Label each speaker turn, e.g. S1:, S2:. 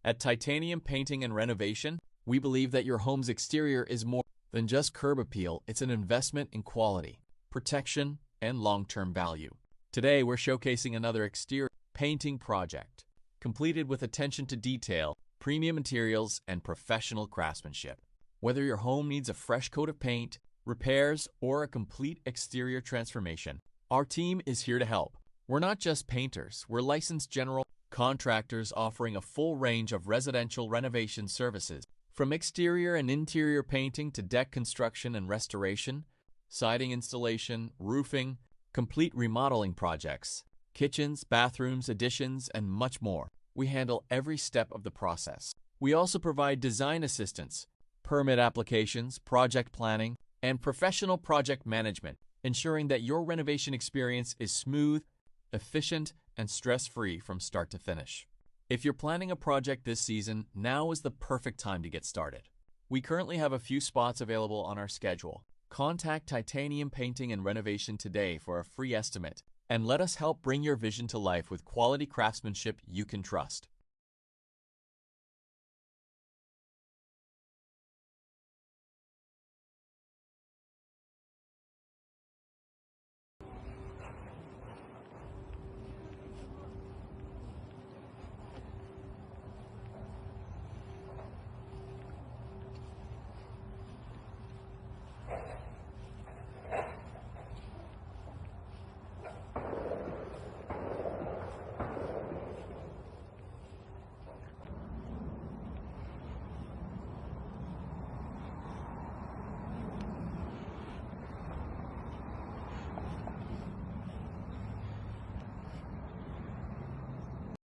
S1: At Titanium Painting and Renovation, we believe that your home's exterior is more than just curb appeal. It's an investment in quality, protection, and long-term value. Today, we're showcasing another exterior painting project, completed with attention to detail, premium materials, and professional craftsmanship. Whether your home needs a fresh coat of paint, repairs, or a complete exterior transformation, our team is here to help. We're not just painters, we're licensed general contractors offering a full range of residential renovation services, from exterior and interior painting to deck construction and restoration, siding installation, roofing, complete remodeling projects, kitchens, bathrooms, additions, and much more. We handle every step of the process. We also provide design assistance, permit applications, project planning, and professional project management, ensuring that your renovation experience is smooth, efficient, and stress-free from start to finish. If you're planning a project this season, now is the perfect time to get started. We currently have a few spots available on our schedule. Contact Titanium Painting and Renovation today for a free estimate, and let us help bring your vision to life with quality craftsmanship you can trust.